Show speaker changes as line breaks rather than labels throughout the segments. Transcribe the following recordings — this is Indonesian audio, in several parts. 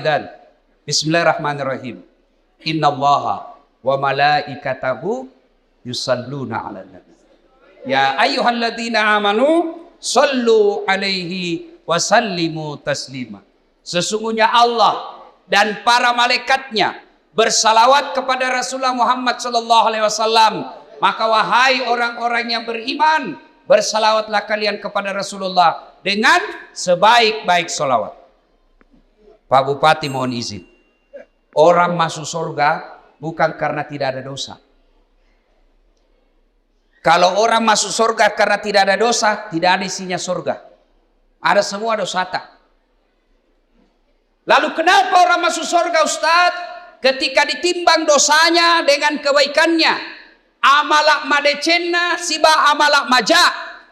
idzan. Bismillahirrahmanirrahim. Innallaha wa malaikatahu yusalluna 'alan nabi. Ya ayyuhalladzina amanu shallu 'alaihi wa sallimu taslima. Sesungguhnya Allah dan para malaikatnya bersalawat kepada Rasulullah Muhammad sallallahu alaihi wasallam. Maka wahai orang-orang yang beriman, bersalawatlah kalian kepada Rasulullah dengan sebaik-baik salawat. Pak Bupati mohon izin. Orang masuk surga bukan karena tidak ada dosa. Kalau orang masuk surga karena tidak ada dosa, tidak ada isinya surga. Ada semua dosa tak. Lalu kenapa orang masuk surga, Ustaz? Ketika ditimbang dosanya dengan kebaikannya, amalak madecenna siba amalak maja,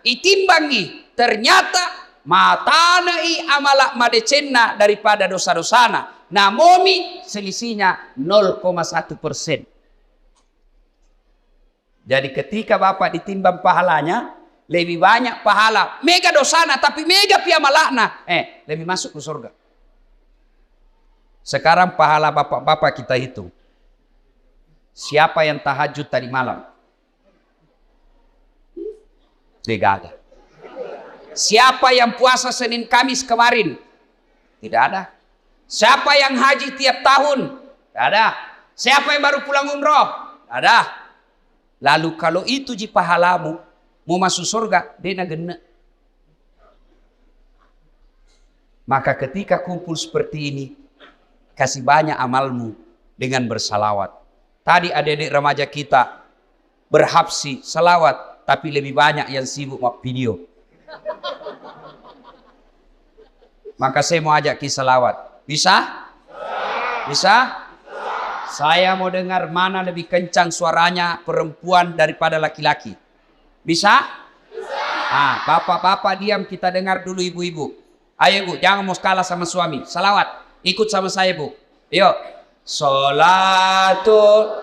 itimbangi ternyata matanai amalak madecenna daripada dosa-dosana. Namomi selisihnya 0,1%. Jadi ketika Bapak ditimbang pahalanya, lebih banyak pahala. Mega dosana tapi mega piamalakna. Lebih masuk ke surga. Sekarang pahala bapak-bapak kita hitung. Siapa yang tahajud tadi malam? Tidak ada. Siapa yang puasa Senin Kamis kemarin? Tidak ada. Siapa yang haji tiap tahun? Tidak ada. Siapa yang baru pulang umroh? Tidak ada. Lalu kalau itu ji pahalamu, mau masuk surga, dia gena. Maka ketika kumpul seperti ini, kasih banyak amalmu dengan bersalawat. Tadi adik-adik remaja kita berhabsi salawat, tapi lebih banyak yang sibuk buat video. Maka saya mau ajak kisah salawat. Bisa? Bisa? Saya mau dengar mana lebih kencang suaranya perempuan daripada laki-laki. Bisa? Bisa. Bapak-bapak diam, kita dengar dulu ibu-ibu. Ayo Bu, jangan mau kalah sama suami. Salawat, ikut sama saya Bu. Yuk. Sholatul.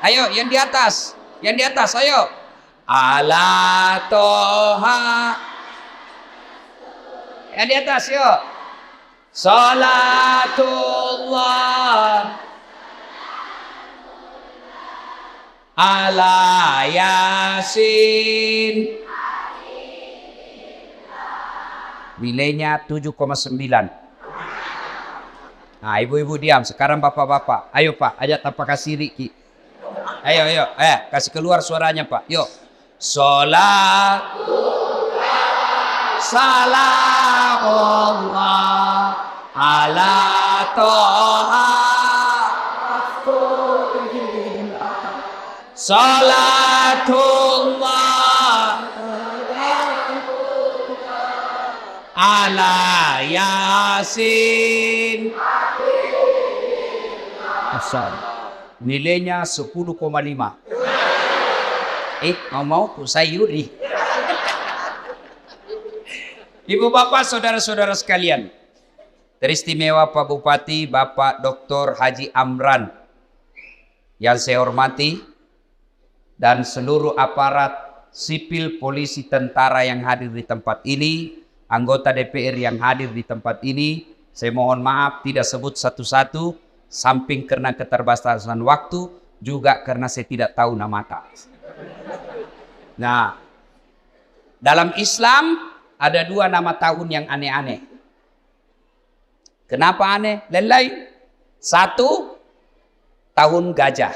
Ayo, yang di atas. Yang di atas, ayo. Ala toha. Yang di atas, yuk. Salatullah ala Yasin. Nilainya 7,9. Nah, ibu-ibu diam. Sekarang bapak-bapak. Ayo Pak, ajak tanpa kasih Riki. Ayo, ayo. Kasih keluar suaranya Pak. Yuk. Salatullah salamullah ala toha salatullah ala Yasin. Asal nilainya 10,5. Mau ku sayuri. Ibu bapak saudara-saudara sekalian, teristimewa Pak Bupati Bapak Dr. Haji Amran yang saya hormati, dan seluruh aparat sipil, polisi, tentara yang hadir di tempat ini, anggota DPR yang hadir di tempat ini, saya mohon maaf tidak sebut satu-satu, samping karena keterbatasan waktu, juga karena saya tidak tahu nama tak. Nah, dalam Islam ada 2 nama tahun yang aneh-aneh. Kenapa aneh? Lain-lain. 1, tahun gajah.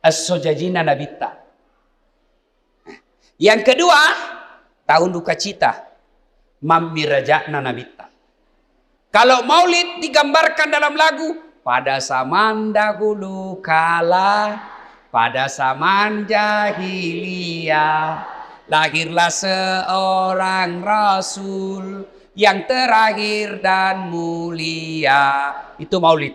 As-Sojajina Nabita. Yang kedua, tahun duka cita. Mammirajakna Nabita. Kalau maulid digambarkan dalam lagu, pada zaman dahulu kala, pada zaman jahiliyah, lahirlah seorang Rasul yang terakhir dan mulia. Itu maulid.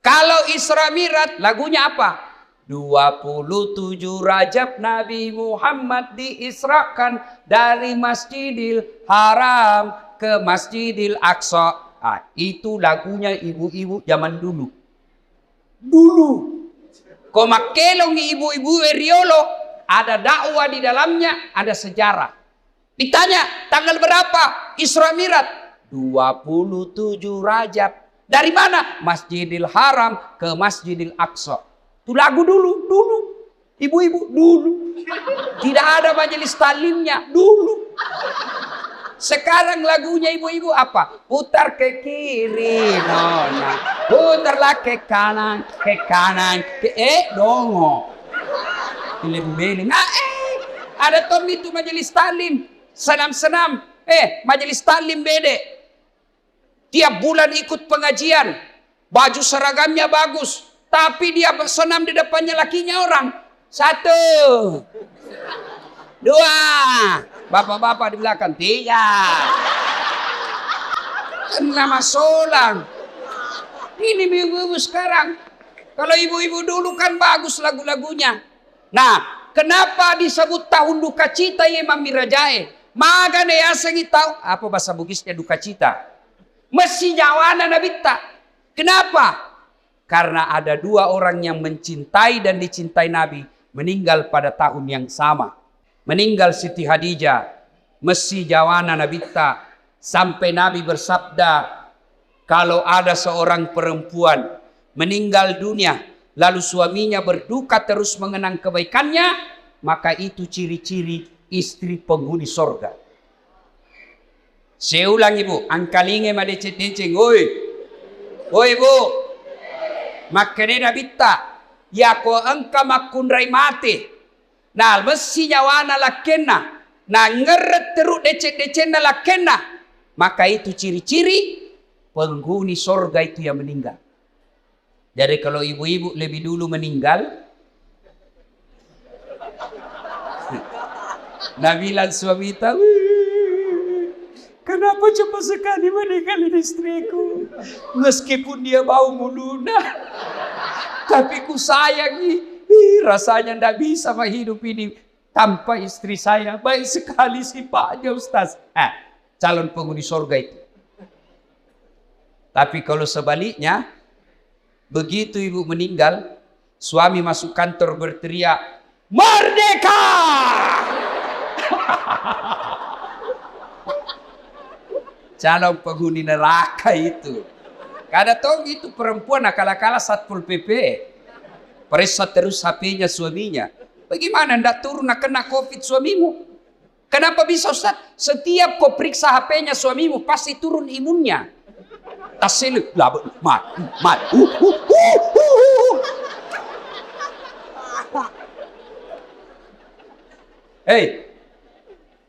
Kalau Isra Mi'raj lagunya apa? 27 Rajab Nabi Muhammad diisrakan dari Masjidil Haram ke Masjidil Aqsa. Itu lagunya ibu-ibu zaman dulu. Komakelong ibu-ibu Eriolo, ada dakwah di dalamnya, ada sejarah. Ditanya, tanggal berapa Isra Mi'raj? 27 Rajab. Dari mana? Masjidil Haram ke Masjidil Aqsa. Itu lagu dulu. Ibu-ibu dulu. Tidak ada majelis talimnya dulu. Sekarang lagunya ibu-ibu apa? Putar ke kiri, nona. Putarlah ke kanan, dongo. Pilih-pilih. Ada tom itu majelis talim. Senam-senam. Majelis talim bede. Tiap bulan ikut pengajian. Baju seragamnya bagus. Tapi dia senam di depannya lakinya orang. 1, 2. Bapak-bapak di belakang. 3. Nama solang. Ini ibu-ibu sekarang. Kalau ibu-ibu dulu kan bagus lagu-lagunya. Nah, kenapa disebut tahun duka cita ya Imam Mirajae? Magane ya sengi tahu apa bahasa Bugisnya duka cita. Mesti jawana nabita. Kenapa? Karena ada 2 orang yang mencintai dan dicintai Nabi meninggal pada tahun yang sama. Meninggal Siti Hadijah, mesti jawana nabita, sampai Nabi bersabda, kalau ada seorang perempuan meninggal dunia, lalu suaminya berduka terus mengenang kebaikannya, maka itu ciri-ciri istri penghuni sorga. Saya ulang ibu, angkalinge madecet-deceng, oi ibu, makanya nabita, ya ko angka makunrai mati. Nah, mesti nyawana lakena. Nah, ngeret teruk decet-decet na lakena. Maka itu ciri-ciri penghuni sorga itu yang meninggal. Jadi kalau ibu-ibu lebih dulu meninggal, Nabilan suami tahu, kenapa cepat sekali meninggal istriku? Meskipun dia bau muluna, tapi ku sayangi. Rasanya tidak bisa hidup ini tanpa istri saya. Baik sekali sifatnya Ustaz. Calon penghuni surga itu. Tapi kalau sebaliknya, begitu ibu meninggal, suami masuk kantor berteriak, "Merdeka!" Calon penghuni neraka itu. Kada tahu itu perempuan akal-akala Satpol PP. Periksa terus HP-nya suaminya. Bagaimana ndak turun kena COVID suamimu? Kenapa bisa Ustaz? Setiap kau periksa HP-nya suamimu pasti turun imunnya. Tasil mat.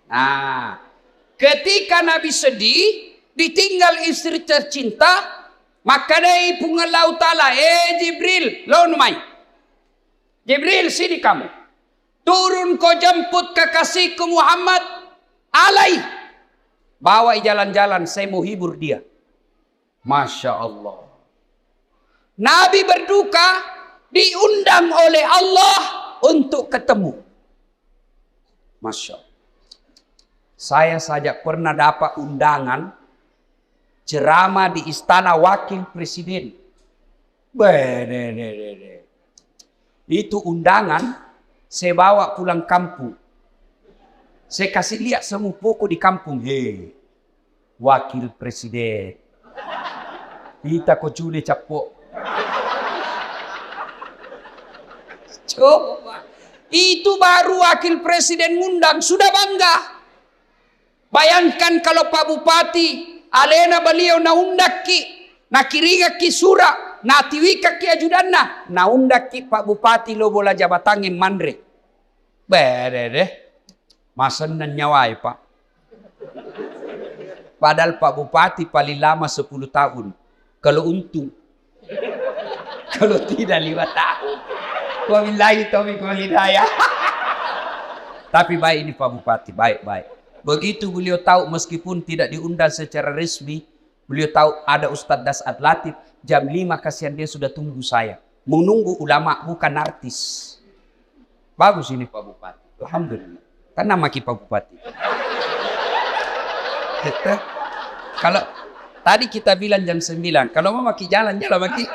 Nah, ketika Nabi sedih, ditinggal istri tercinta, maka dari pungalau ta'ala, Jibril, lawan Jibril, sini kamu. Turun kau jemput kekasihku Muhammad alaih. Bawa jalan-jalan, saya mau hibur dia. Masya Allah. Nabi berduka, diundang oleh Allah untuk ketemu. Masya Allah. Saya saja pernah dapat undangan ceramah di istana wakil presiden. Itu undangan, saya bawa pulang kampung. Saya kasih lihat semua pokok di kampung. Wakil presiden. Kita kok cule capok. Coba. Itu baru wakil presiden ngundang, sudah bangga. Bayangkan kalau Pak Bupati, alena beliau naundaki, nakiriga ki sura. Natiwika ki ajudanna, naundaki Pak Bupati lo bola jabatangin mandre. Masan nan nyawai Pak. Padahal Pak Bupati paling lama 10 tahun. Kalau untung. Kalau tidak 5 tahun. Wabillahi taufiq wal hidayah. Tapi baik ini Pak Bupati, baik-baik. Begitu beliau tahu meskipun tidak diundang secara resmi, beliau tahu ada Ustadz Das'ad Latif, jam 5 kasihan dia sudah tunggu saya. Menunggu ulama bukan artis. Bagus ini Pak Bupati. Alhamdulillah. Tenang maki Pak Bupati. Kalau tadi kita bilang jam 9, kalau mau maki jalan maki.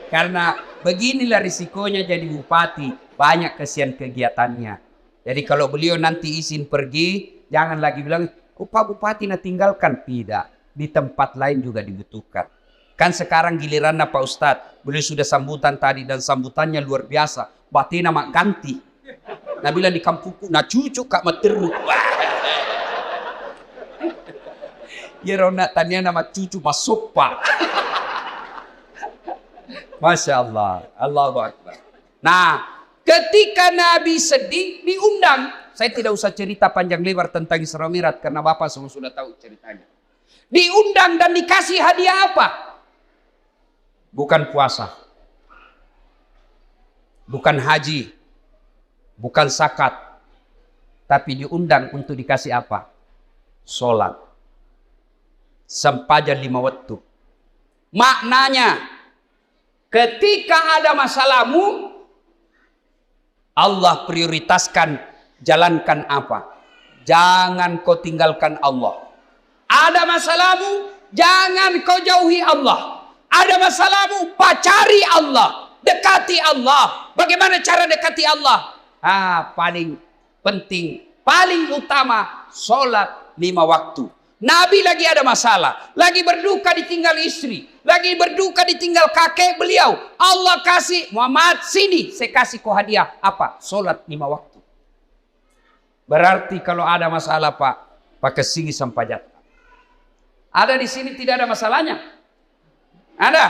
Karena beginilah risikonya jadi bupati. Banyak kesian kegiatannya. Jadi kalau beliau nanti izin pergi, jangan lagi bilang, oh Pak Bupati nak tinggalkan. Tidak. Di tempat lain juga dibutuhkan. Kan sekarang giliran Pak Ustadz. Beliau sudah sambutan tadi dan sambutannya luar biasa. Batina mak ganti. Nah bilang di kampungku, nah cucu kak materu. Ya rona tanya nama cucu masuk pak. Masya Allah. Allahu Akbar. Nah, ketika Nabi sedih diundang. Saya tidak usah cerita panjang lebar tentang Isra Mi'raj karena Bapak semua sudah tahu ceritanya. Diundang dan dikasih hadiah apa? Bukan puasa. Bukan haji. Bukan zakat. Tapi diundang untuk dikasih apa? Sholat. Sempadan 5 waktu. Maknanya, ketika ada masalahmu, Allah prioritaskan jalankan apa? Jangan kau tinggalkan Allah. Ada masalahmu, jangan kau jauhi Allah. Ada masalahmu, pacari Allah. Dekati Allah. Bagaimana cara dekati Allah? Paling penting, paling utama, sholat 5 waktu. Nabi lagi ada masalah, lagi berduka ditinggal istri, lagi berduka ditinggal kakek beliau. Allah kasih, Muhammad sini, saya kasih kau hadiah. Apa? Sholat 5 waktu. Berarti kalau ada masalah Pak, pakai sini sampajat. Ada di sini tidak ada masalahnya? Ada?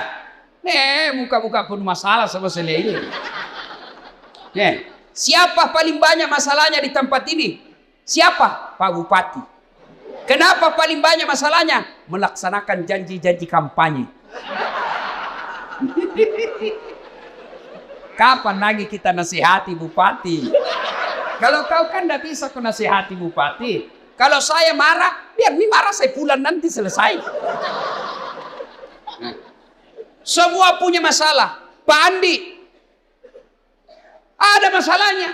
Muka-muka pun masalah sama saya ini. Siapa paling banyak masalahnya di tempat ini? Siapa? Pak Bupati. Kenapa paling banyak masalahnya? Melaksanakan janji-janji kampanye. Kapan lagi kita nasihati bupati? Kalau kau kan tidak bisa kau nasihati bupati. Kalau saya marah, biar ini marah saya pulang nanti selesai. Semua punya masalah. Pak Andi, ada masalahnya.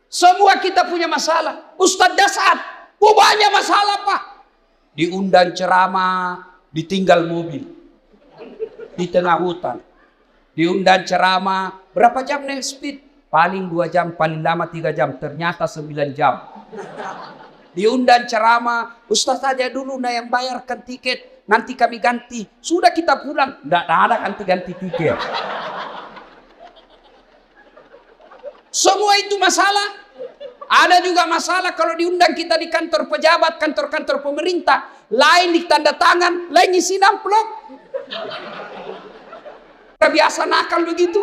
Semua kita punya masalah. Ustadz Dasar, banyak masalah Pak. Diundang ceramah, ditinggal mobil. Di tengah hutan. Diundang ceramah, berapa jam naik speed? Paling 2 jam, paling lama 3 jam. Ternyata 9 jam. Diundang ceramah, Ustadz aja dulu nah yang bayarkan tiket. Nanti kami ganti. Sudah kita pulang. Tidak ada ganti-ganti tiket. Semua itu masalah. Ada juga masalah kalau diundang kita di kantor pejabat, kantor-kantor pemerintah. Lain di tanda tangan, lain isi amplop. Biasa nakal begitu.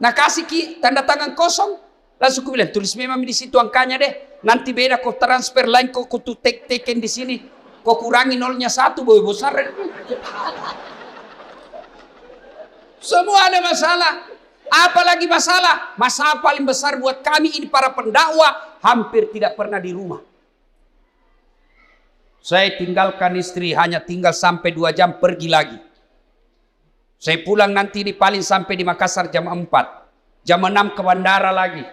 Nah kasih tanda tangan kosong. Langsung aku bilang, tulis memang di situ angkanya deh. Nanti beda kau transfer lain, kau teken di sini. Kau kurangi 0-1, boy besar. Semua ada masalah. Apalagi masalah? Masalah paling besar buat kami ini para pendakwah, hampir tidak pernah di rumah. Saya tinggalkan istri, hanya tinggal sampai 2 jam pergi lagi. Saya pulang nanti di paling sampai di Makassar jam 4. Jam 6 ke bandara lagi.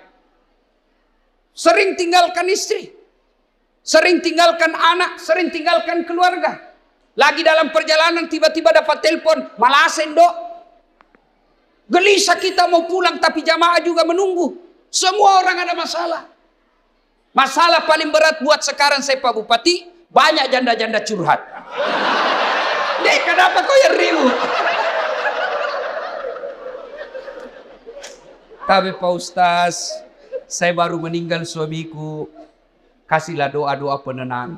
Sering tinggalkan istri. Sering tinggalkan anak, sering tinggalkan keluarga. Lagi dalam perjalanan tiba-tiba dapat telepon, Malasen dok. Gelisah kita mau pulang tapi jamaah juga menunggu. Semua orang ada masalah. Masalah paling berat buat sekarang saya Pak Bupati, banyak janda-janda curhat. Kenapa kau yang ribut? Tapi Pak Ustaz, saya baru meninggal suamiku. Kasihlah doa-doa penenang.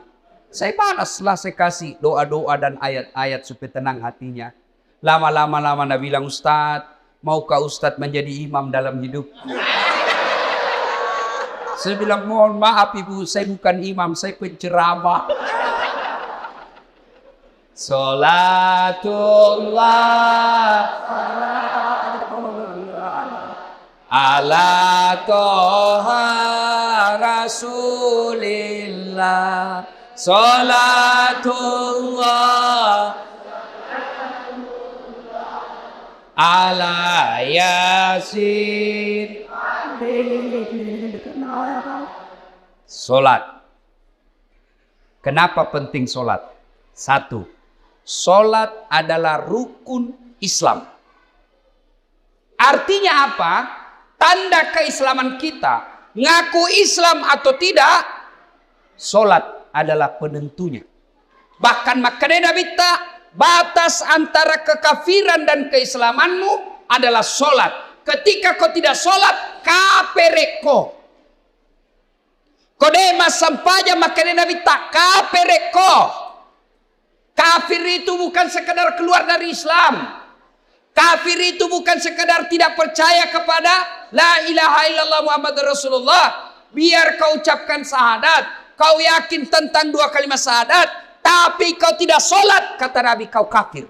Saya balaslah, saya kasih doa-doa dan ayat-ayat supaya tenang hatinya. Lama-lama dia bilang, Ustadz, maukah Ustadz menjadi imam dalam hidup? Saya bilang, mohon maaf ibu, saya bukan imam, saya penceramah. Salatullah ala toha rasulillah. Salatullah ala yasin. Solat. Kenapa penting solat? 1. Solat adalah rukun Islam. Artinya apa? Tanda keislaman kita, ngaku Islam atau tidak, solat adalah penentunya. Bahkan makanya Nabi batas antara kekafiran dan keislamanmu adalah solat. Ketika kau tidak solat, kapereko. Kodema sampaja makanya Nabi kapereko. Kafir itu bukan sekedar keluar dari Islam. Kafir itu bukan sekedar tidak percaya kepada la ilaha illallah Muhammad Rasulullah. Biar kau ucapkan syahadat, kau yakin tentang dua kalimat syahadat, tapi kau tidak sholat, kata Nabi, kau kafir.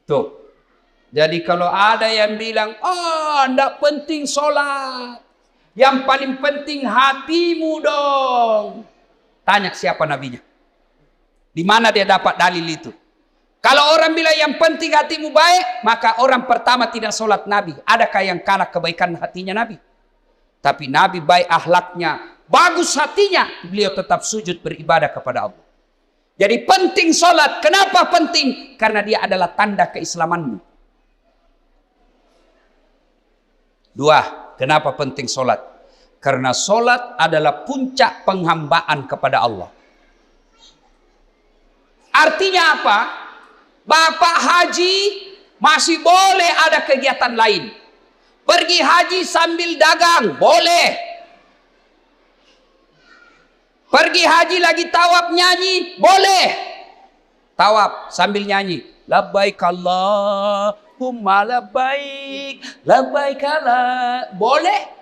Tuh. Jadi kalau ada yang bilang, tidak penting sholat, yang paling penting hatimu dong. Tanya siapa nabinya. Di mana dia dapat dalil itu? Kalau orang bilang yang penting hatimu baik, maka orang pertama tidak sholat Nabi. Adakah yang kalah kebaikan hatinya Nabi? Tapi Nabi baik akhlaknya, bagus hatinya, beliau tetap sujud beribadah kepada Allah. Jadi penting sholat. Kenapa penting? Karena dia adalah tanda keislamanmu. Dua, kenapa penting sholat? Karena sholat adalah puncak penghambaan kepada Allah. Artinya apa? Bapak haji masih boleh ada kegiatan lain. Pergi haji sambil dagang, boleh. Pergi haji lagi tawaf nyanyi, boleh. Tawaf sambil nyanyi. Labbaik Allahumma labbaik, labbaik Allah. Boleh.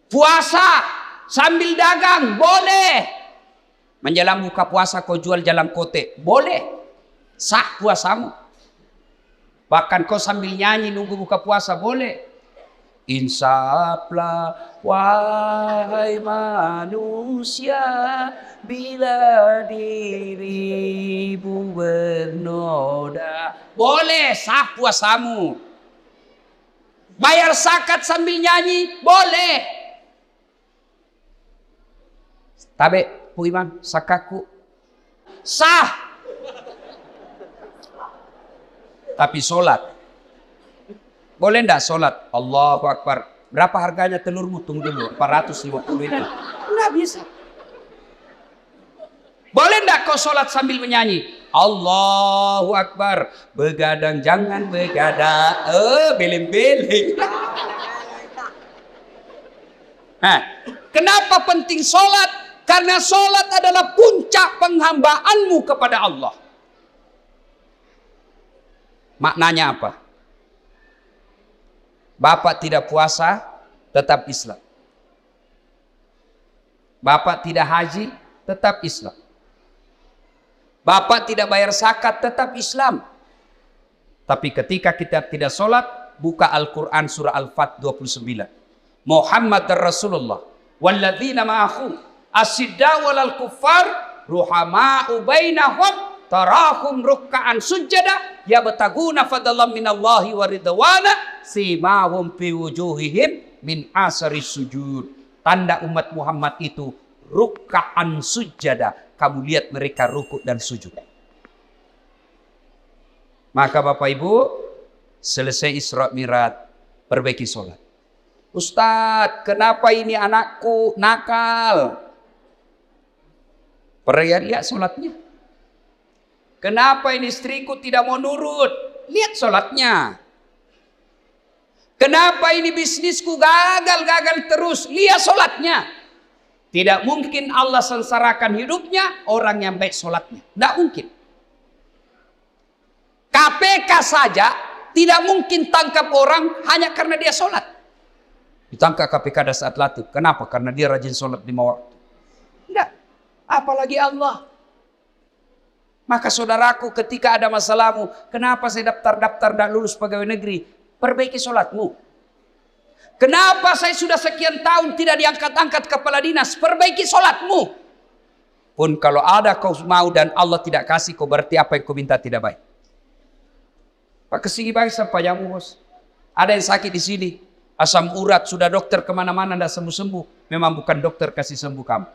Puasa sambil dagang, boleh. Menjelang buka puasa kau jual jalan kote, boleh. Sah puasamu. Bahkan kau sambil nyanyi nunggu buka puasa, boleh. Insaflah wahai manusia, bila dirimu bernoda, boleh, sah puasamu. Bayar zakat sambil nyanyi, boleh. Tabe Pu Imam, sakaku sah. Tapi sholat, boleh ndak sholat? Allahu Akbar. Berapa harganya telurmu? Tunggu dulu, 450 itu. Nggak bisa. Boleh ndak kau sholat sambil menyanyi? Allahu Akbar. Begadang jangan begadang. Beleng-beleng. Nah, kenapa penting sholat? Karena sholat adalah puncak penghambaanmu kepada Allah. Maknanya apa? Bapak tidak puasa, tetap Islam. Bapak tidak haji, tetap Islam. Bapak tidak bayar zakat, tetap Islam. Tapi ketika kita tidak sholat, buka Al-Quran surah Al-Fat 29. Muhammad Rasulullah walladzina ma'ahu asyiddaw 'alal kuffar ruhama'u bainahum tarahum ruk'an sujada yabtaguna fadlan minallahi wa ridwana simahum fi wujuhihim min asari sujud. Tanda umat Muhammad itu ruk'an sujada. Kamu lihat mereka rukuk dan sujud. Maka Bapak Ibu, selesai Isra Mi'raj, perbaiki sholat. Ustadz, kenapa ini anakku nakal? Lihat sholatnya. Kenapa ini istriku tidak mau nurut? Lihat sholatnya. Kenapa ini bisnisku gagal terus? Lihat sholatnya. Tidak mungkin Allah sengsarakan hidupnya orang yang baik sholatnya. Tidak mungkin. KPK saja tidak mungkin tangkap orang hanya karena dia sholat. Ditangkap KPK pada saat latih. Kenapa? Karena dia rajin sholat 5 waktu. Tidak. Apalagi Allah. Maka saudaraku, ketika ada masalahmu, kenapa saya daftar dan lulus pegawai negeri? Perbaiki sholatmu. Kenapa saya sudah sekian tahun tidak diangkat-angkat kepala dinas? Perbaiki sholatmu. Pun kalau ada kau mau dan Allah tidak kasih, kau berarti apa yang kau minta tidak baik. Pak kesini baik sampai jamu bos. Ada yang sakit di sini. Asam urat, sudah dokter kemana-mana tidak sembuh-sembuh. Memang bukan dokter kasih sembuh kamu.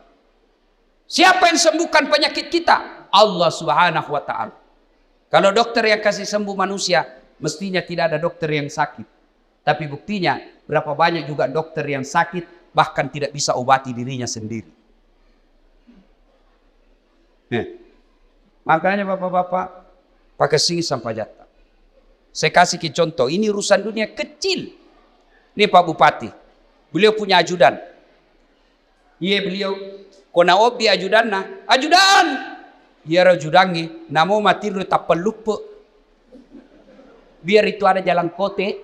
Siapa yang sembuhkan penyakit kita? Allah Subhanahu wa ta'ala. Kalau dokter yang kasih sembuh manusia, mestinya tidak ada dokter yang sakit. Tapi buktinya, berapa banyak juga dokter yang sakit, bahkan tidak bisa obati dirinya sendiri. Makanya bapak-bapak, pakai sini sampai jatah. Saya kasih ke contoh, ini urusan dunia kecil. Ini Pak Bupati, beliau punya ajudan. Iya beliau, kona obi ajudan na, ajudan. Iya ajudannya, namo mati lu tapal lupa. Biar itu ada jalan kote.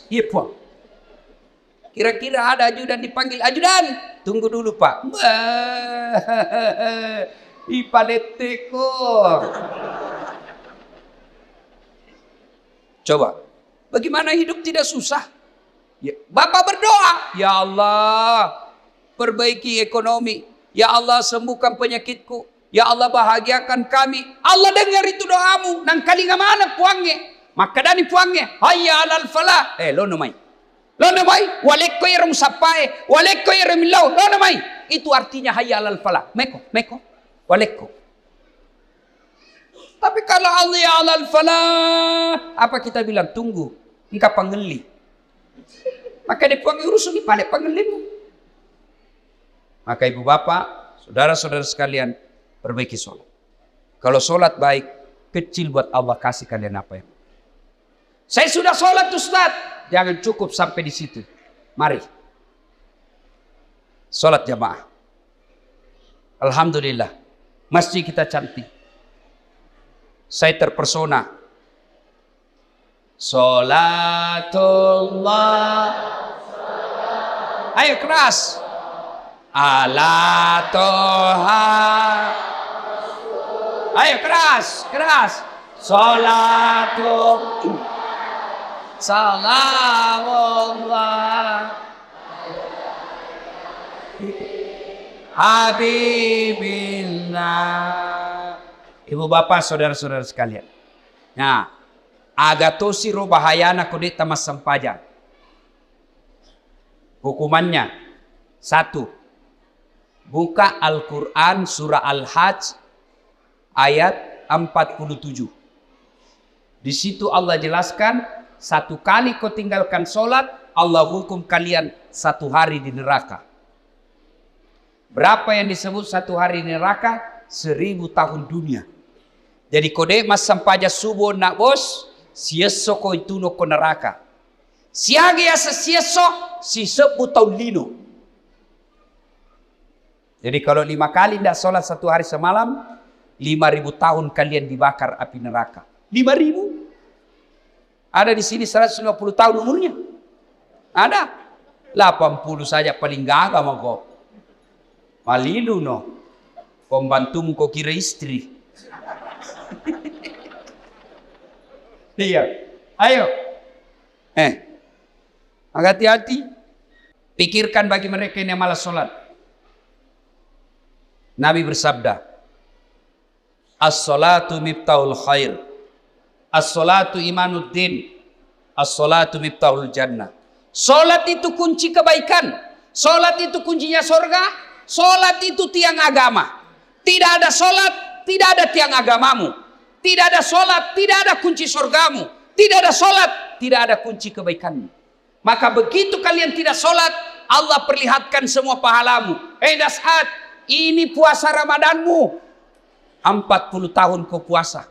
Iya puang. Kira-kira ada ajudan dipanggil, ajudan. Tunggu dulu Pak. Ipadeteko. Coba, bagaimana hidup tidak susah? Ya, Bapak berdoa, ya Allah, perbaiki ekonomi. Ya Allah, sembuhkan penyakitku. Ya Allah, bahagiakan kami. Allah dengar itu doamu. Nang kali mana puangnya? Maka dani puangnya. Hayya alal falah. Lo namai. Lo namai. Walekko iram sapai. Walekko iram lau. Lo namai. Itu artinya hayya alal falah. Meko. Walekko. Tapi kalau Allah ya alal falah, apa kita bilang? Tunggu, engkau pangeli. Maka dipuangi urusan di pada pangelimu. Maka ibu bapak, saudara-saudara sekalian, perbaiki sholat. Kalau sholat baik, kecil buat Allah kasih kalian apa yang. Saya sudah sholat Ustaz, jangan cukup sampai di situ. Mari, sholat jamaah. Alhamdulillah, masjid kita cantik. Saya terpersona. Sholatullah. Ayo keras. Ala toha. Ayo keras. Sholatullah. Salamullah. Habibillah. Ibu bapak saudara-saudara sekalian. Nah, agatosi ro bahayana kode tamas sampajang. Hukumannya 1. Buka Al-Quran surah Al-Hajj ayat 47. Di situ Allah jelaskan, 1 kali kau tinggalkan sholat, Allah hukum kalian 1 hari di neraka. Berapa yang disebut 1 hari di neraka? 1000 tahun dunia. Jadi kode mas sampaja subuh nak bos, sieso ko itu no ko neraka. Siagi asa sieso, si 10 tahun lino. Jadi kalau 5 kali tidak sholat 1 hari semalam, 5000 tahun kalian dibakar api neraka. 5000? Ada di sini 150 tahun umurnya. Ada. 80 saja paling gagal mau kok. Malilu no. Pembantumu kok kira istri. Iya. Ayo. Hati-hati. Pikirkan bagi mereka yang malas sholat. Nabi bersabda, as-salatu miftahul khair. As-salatu imanuddin. As-salatu miftahul jannah. Sholat itu kunci kebaikan. Sholat itu kuncinya surga. Sholat itu tiang agama. Tidak ada sholat, tidak ada tiang agamamu. Tidak ada sholat, tidak ada kunci surgamu. Tidak ada sholat, tidak ada kunci kebaikanmu. Maka begitu kalian tidak sholat, Allah perlihatkan semua pahalamu. Dasat, ini puasa Ramadanmu. 40 tahun kau puasa.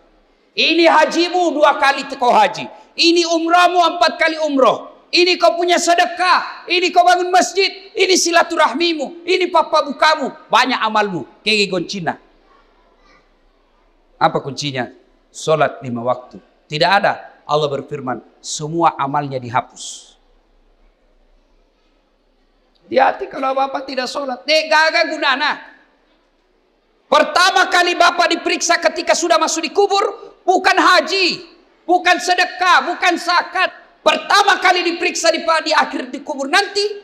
Ini hajimu 2 kali kau haji. Ini umrahmu 4 kali umroh. Ini kau punya sedekah. Ini kau bangun masjid. Ini silaturahmimu. Ini papa bukamu. Banyak amalmu. Kege goncina. Apa kuncinya? Sholat 5 waktu. Tidak ada. Allah berfirman, semua amalnya dihapus. Di hati kalau bapak tidak sholat, gagal gunana. Pertama kali bapak diperiksa ketika sudah masuk di kubur, bukan haji, bukan sedekah, bukan zakat. Pertama kali diperiksa di akhir di kubur nanti,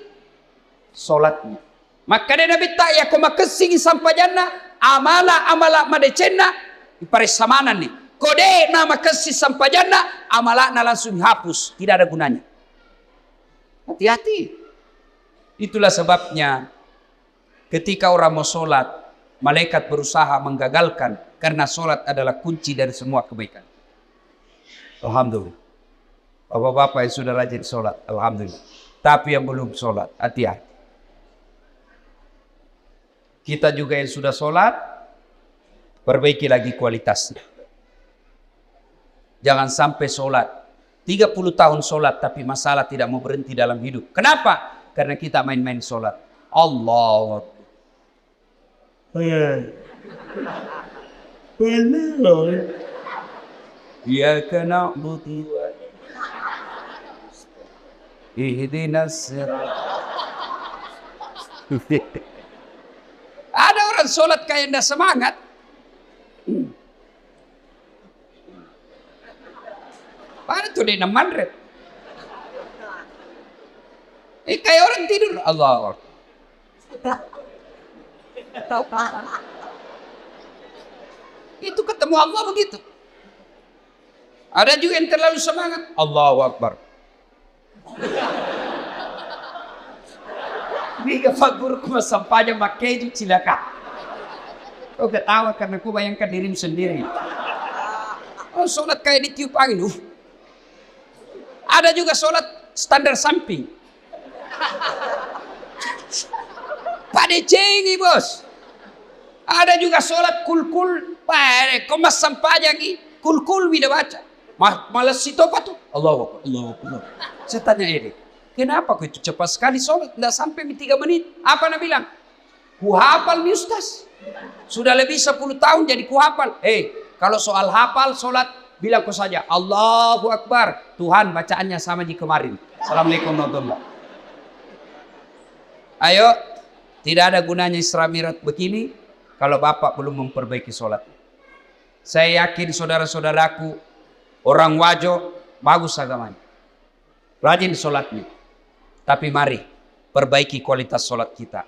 sholatnya. Maka dia Nabi tak ya koma kesingi sampai jannah, amala madecenna, iparesamanan nih. Kode nama kasih sampai jannah, amalakna langsung dihapus, tidak ada gunanya. Hati-hati. Itulah sebabnya ketika orang mau sholat, malaikat berusaha menggagalkan, karena sholat adalah kunci dari semua kebaikan. Alhamdulillah. Bapak-bapak yang sudah rajin sholat, alhamdulillah. Tapi yang belum sholat, hati-hati. Kita juga yang sudah sholat, perbaiki lagi kualitasnya. Jangan sampai sholat 30 tahun sholat tapi masalah tidak mau berhenti dalam hidup. Kenapa? Karena kita main-main sholat. Allah. Ya kena buti ihdinas sirat. Ada orang sholat kayak ndak semangat. Pada tuh dia namandret. Kayak orang tidur. Allah. Itu ketemu Allah begitu. Ada juga yang terlalu semangat. Allahu Akbar. Biga fagurku sampahnya makeju cilaka. Kau ketawa karena ku bayangkan dirimu sendiri. Oh, sholat kayak ditiup angin. Ada juga sholat standar samping. Pada cengi bos. Ada juga sholat kul-kul. Kau mas sampahnya lagi. Kul-kul bila baca. Malas itu apa tuh? Allahu Akbar. Saya tanya ini. Kenapa kau itu cepat sekali sholat? Tidak sampai 3 menit. Apa nak bilang? Ku hafal nih Ustaz. Sudah lebih 10 tahun jadi ku hafal. Kalau soal hafal sholat, bilang kau saja Allahu Akbar. Tuhan bacaannya sama di kemarin. Assalamualaikum warahmatullahi wabarakatuh. Ayo, tidak ada gunanya Isra Mi'raj begini kalau Bapak belum memperbaiki sholat. Saya yakin saudara-saudaraku, orang Wajo bagus agamanya, rajin sholatnya. Tapi mari perbaiki kualitas sholat kita.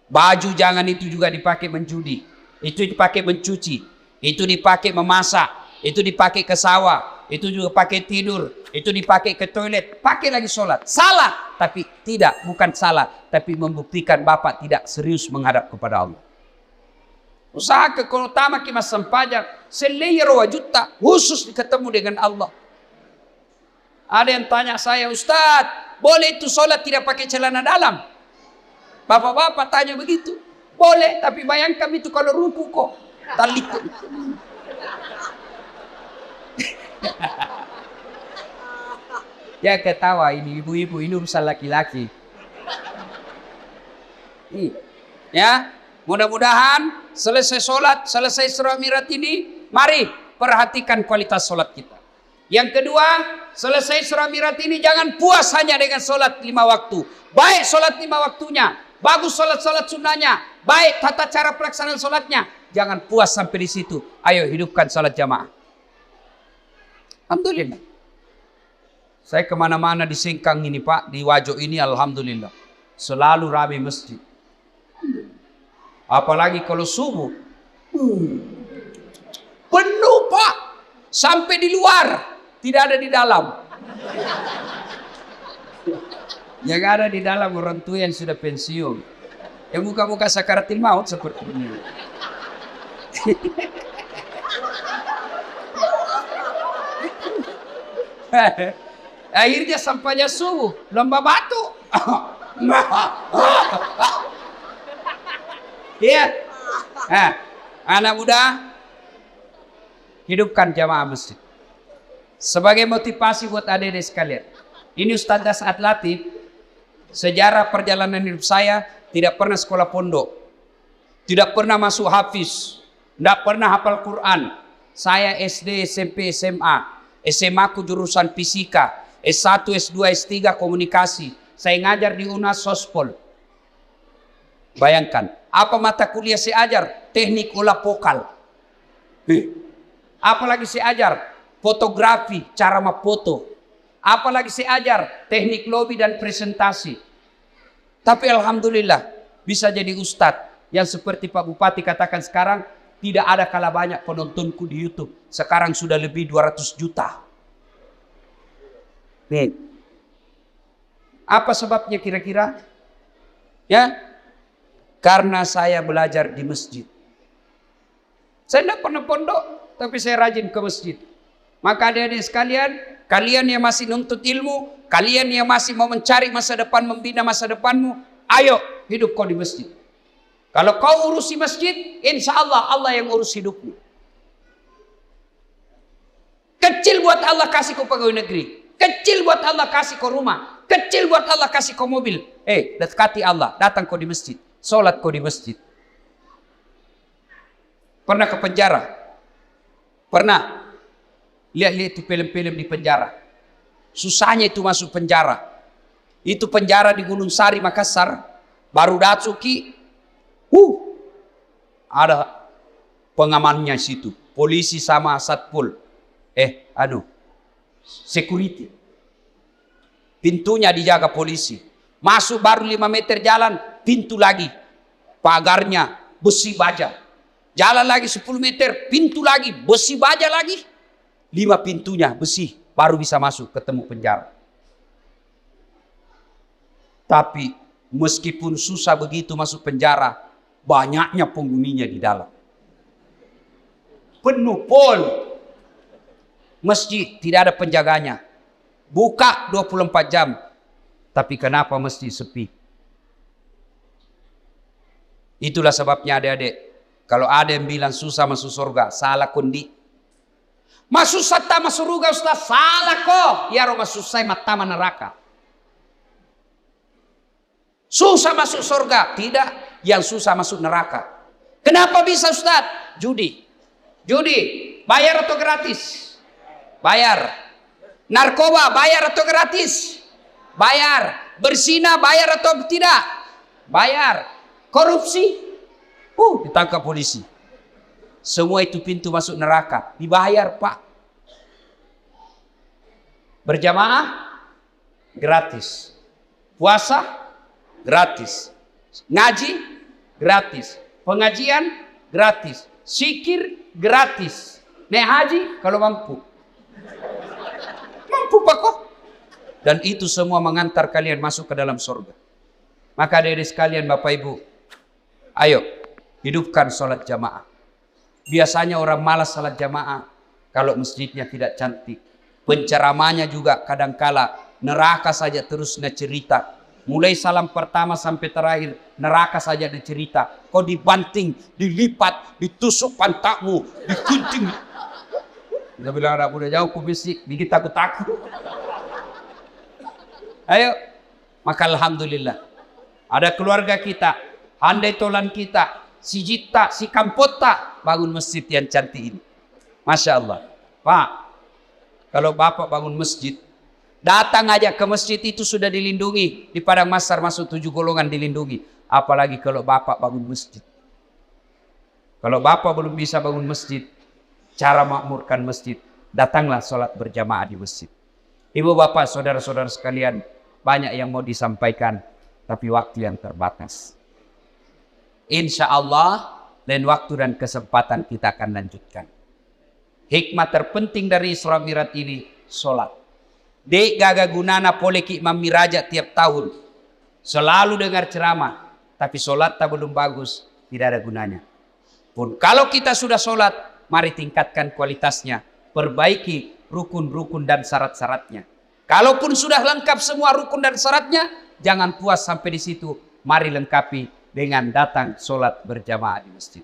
Baju jangan itu juga dipakai menjudi, itu dipakai mencuci, itu dipakai memasak, itu dipakai ke sawah, itu juga pakai tidur, itu dipakai ke toilet, pakai lagi sholat. Salah, tapi tidak, bukan salah, tapi membuktikan Bapak tidak serius menghadap kepada Allah. Usaha keutama kimas sempajak, selayar wajuta, khusus ketemu dengan Allah. Ada yang tanya saya, Ustadz, boleh itu sholat tidak pakai celana dalam? Bapak-bapak tanya begitu. Boleh, tapi bayangkan itu kalau ruku kok. Talik. Ya ketawa ini ibu-ibu, ini urusan laki-laki. Ya, mudah-mudahan selesai sholat, selesai Isra Mi'raj ini, mari perhatikan kualitas sholat kita. Yang kedua, selesai Isra Mi'raj ini jangan puas hanya dengan sholat 5 waktu. Baik sholat 5 waktunya, bagus sholat-sholat sunnahnya, baik tata cara pelaksanaan sholatnya. Jangan puas sampai di situ. Ayo hidupkan sholat jamaah. Alhamdulillah. Saya kemana-mana di Singkang ini Pak, di Wajo ini alhamdulillah. Selalu ramai masjid. Apalagi kalau subuh. Penuh Pak. Sampai di luar. Tidak ada di dalam. Yang ada di dalam orang tua yang sudah pensiun. Yang muka-muka sakaratil maut seperti ini. Akhirnya sampainya subuh. Lomba batu. Iya. Anak muda, hidupkan jamaah masjid. Sebagai motivasi buat adik-adik sekalian. Ini Ustaz Dasat Latif. Sejarah perjalanan hidup saya tidak pernah sekolah pondok. Tidak pernah masuk hafiz. Tidak pernah hafal Quran. Saya SD, SMP, SMA. SMA ku jurusan fisika. S1, S2, S3 komunikasi. Saya ngajar di UNAS Sospol. Bayangkan. Apa mata kuliah saya ajar? Teknik olah vokal. Apalagi saya ajar? Fotografi, cara memfoto. Apalagi saya ajar? Teknik lobby dan presentasi. Tapi alhamdulillah bisa jadi ustadz yang seperti Pak Bupati katakan sekarang, tidak ada kalah banyak penontonku di YouTube. Sekarang sudah lebih 200 juta. Nih. Apa sebabnya kira-kira? Ya, karena saya belajar di masjid. Saya tidak pernah pondok, tapi saya rajin ke masjid. Maka adik-adik sekalian, kalian yang masih nuntut ilmu, kalian yang masih mau mencari masa depan, membina masa depanmu, ayo hidup kau di masjid. Kalau kau urusi masjid, insya Allah Allah yang urus hidupmu. Kecil buat Allah kasih kau pegawai negeri, kecil buat Allah kasih kau rumah, kecil buat Allah kasih kau mobil. Dekati Allah, datang kau di masjid, sholat kau di masjid. Pernah ke penjara? Pernah? Lihat-lihat itu film-film di penjara. Susahnya itu masuk penjara. Itu penjara di Gunung Sari, Makassar. Baru Datsuki. Ada pengamannya situ. Polisi sama satpol. Security. Pintunya dijaga polisi. Masuk baru 5 meter jalan, pintu lagi. Pagarnya besi baja. Jalan lagi 10 meter, pintu lagi, besi baja lagi. 5 pintunya besi, baru bisa masuk ketemu penjara. Tapi meskipun susah begitu masuk penjara, banyaknya penghuninya di dalam. Penuh pol. Masjid tidak ada penjaganya. Buka 24 jam. Tapi kenapa mesti sepi? Itulah sebabnya adik-adik, kalau ada yang bilang susah masuk surga, salah kondi. Masuk sata masuk surga Ustaz, salah kok. Ya roh masuk saya mata neraka. Susah masuk surga, tidak. Yang susah masuk neraka. Kenapa bisa Ustaz? Judi. Bayar atau gratis? Bayar. Narkoba bayar atau gratis? Bayar. Berzina bayar atau tidak? Bayar. Korupsi? Ditangkap polisi. Semua itu pintu masuk neraka. Dibayar Pak. Berjamaah? Gratis. Puasa? Gratis. Ngaji? Gratis. Pengajian? Gratis. Zikir? Gratis. Naik haji? Kalau mampu. Mampu Pak kok. Dan itu semua mengantar kalian masuk ke dalam surga. Maka dari sekalian Bapak Ibu, ayo hidupkan sholat jamaah. Biasanya orang malas salat jamaah kalau masjidnya tidak cantik. Penceramanya juga kadangkala neraka saja terus cerita. Mulai salam pertama sampai terakhir neraka saja cerita. Kau dibanting, dilipat, ditusuk pantatmu, digunting. Dia bilang anak udah jauh kubisik, bikin takut-takut. Ayo, maka alhamdulillah ada keluarga kita, handai tolan kita. Si Jita, si Kampota bangun masjid yang cantik ini. Masya Allah. Pak, kalau Bapak bangun masjid, datang aja ke masjid itu sudah dilindungi. Di Padang Masar masuk 7 golongan dilindungi. Apalagi kalau Bapak bangun masjid. Kalau Bapak belum bisa bangun masjid, cara makmurkan masjid, datanglah sholat berjamaah di masjid. Ibu bapak, saudara-saudara sekalian, banyak yang mau disampaikan, tapi waktu yang terbatas. Insya Allah, lain waktu dan kesempatan kita akan lanjutkan. Hikmah terpenting dari Isra Mi'raj ini, sholat. Dek gaga gunana poleki Imam Miraja tiap tahun. Selalu dengar ceramah, tapi sholat tak belum bagus, tidak ada gunanya. Pun kalau kita sudah sholat, mari tingkatkan kualitasnya, perbaiki rukun-rukun dan syarat-syaratnya. Kalaupun sudah lengkap semua rukun dan syaratnya, jangan puas sampai di situ. Mari lengkapi dengan datang sholat berjamaah di masjid.